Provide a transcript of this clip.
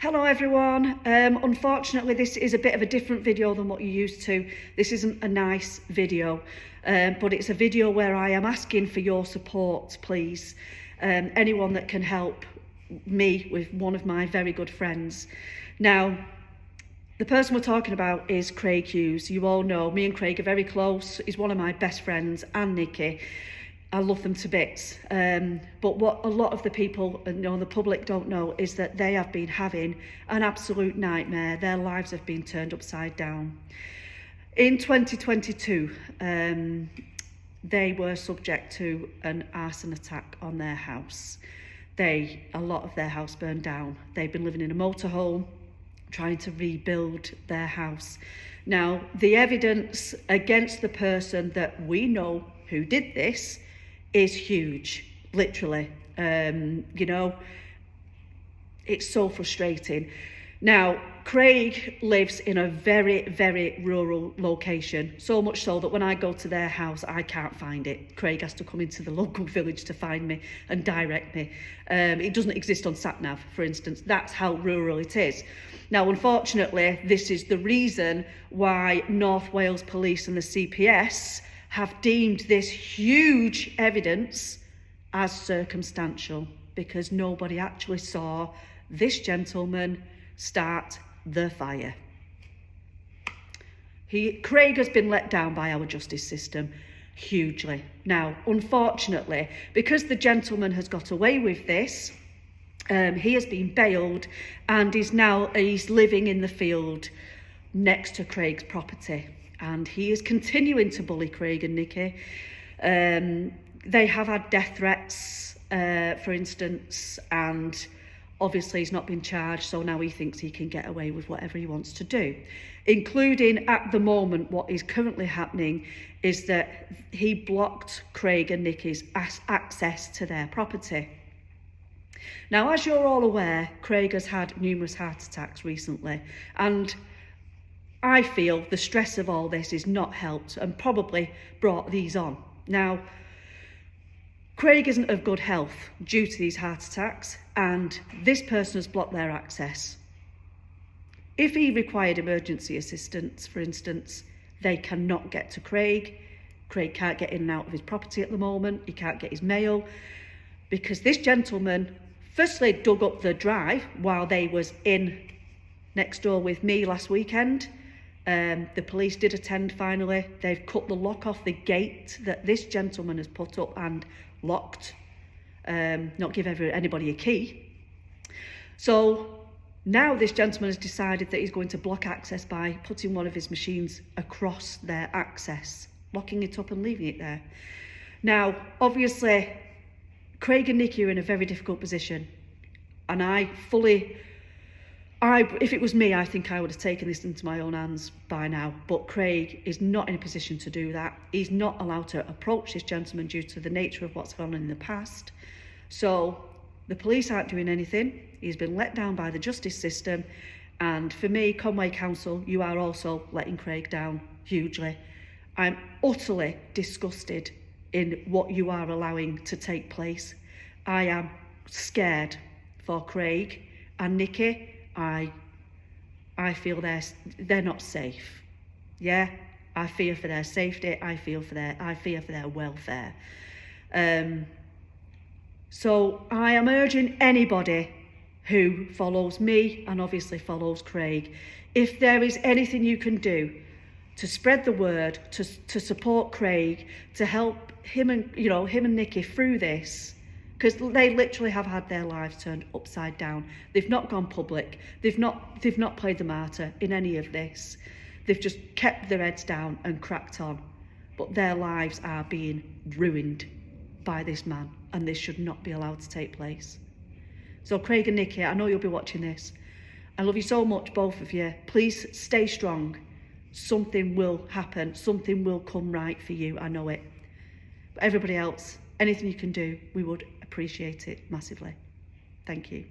Hello everyone. Unfortunately this is a bit of a different video than what you're used to. This isn't a nice video, but it's a video where I am asking for your support, please. Anyone that can help me with one of my very good friends. Now, the person we're talking about is Craig Hughes. You all know me and Craig are very close. He's one of my best friends, and Nikki. I love them to bits. But what a lot of the people, the public don't know is that they have been having an absolute nightmare. Their lives have been turned upside down. In 2022, they were subject to an arson attack on their house. A lot of their house burned down. They've been living in a motorhome, trying to rebuild their house. Now, the evidence against the person that we know who did this is huge, literally. It's so frustrating. Now, Craig lives in a very, very rural location, so much so that when I go to their house, I can't find it. Craig has to come into the local village to find me and direct me. It doesn't exist on SatNav, for instance. That's how rural it is. Now, unfortunately, this is the reason why North Wales Police and the CPS have deemed this huge evidence as circumstantial, because nobody actually saw this gentleman start the fire. Craig has been let down by our justice system hugely. Now, unfortunately, because the gentleman has got away with this, he has been bailed and he's living in the field next to Craig's property. And he is continuing to bully Craig and Nikki. They have had death threats, for instance, and obviously he's not been charged, so now he thinks he can get away with whatever he wants to do. Including, at the moment, what is currently happening is that he blocked Craig and Nikki's access to their property. Now, as you're all aware, Craig has had numerous heart attacks recently, and I feel the stress of all this is not helped and probably brought these on. Now, Craig isn't of good health due to these heart attacks, and this person has blocked their access. If he required emergency assistance, for instance, they cannot get to Craig. Craig can't get in and out of his property at the moment. He can't get his mail because this gentleman firstly dug up the drive while they was in next door with me last weekend. The police did attend finally. They've cut the lock off the gate that this gentleman has put up and locked, not give anybody a key. So now this gentleman has decided that he's going to block access by putting one of his machines across their access, locking it up and leaving it there. Now, obviously, Craig and Nikki are in a very difficult position, and if it was me, I think I would have taken this into my own hands by now. But Craig is not in a position to do that. He's not allowed to approach this gentleman due to the nature of what's gone on in the past. So the police aren't doing anything. He's been let down by the justice system. And for me, Conway Council, you are also letting Craig down hugely. I'm utterly disgusted in what you are allowing to take place. I am scared for Craig and Nikki. I feel they're not safe. Yeah, I fear for their safety. I fear for their welfare. So I am urging anybody who follows me and obviously follows Craig, if there is anything you can do to spread the word, to support Craig, to help him and Nikki through this. Because they literally have had their lives turned upside down. They've not gone public. They've not played the martyr in any of this. They've just kept their heads down and cracked on. But their lives are being ruined by this man, and this should not be allowed to take place. So Craig and Nikki, I know you'll be watching this. I love you so much, both of you. Please stay strong. Something will happen. Something will come right for you. I know it. But everybody else, anything you can do, we would appreciate it massively. Thank you.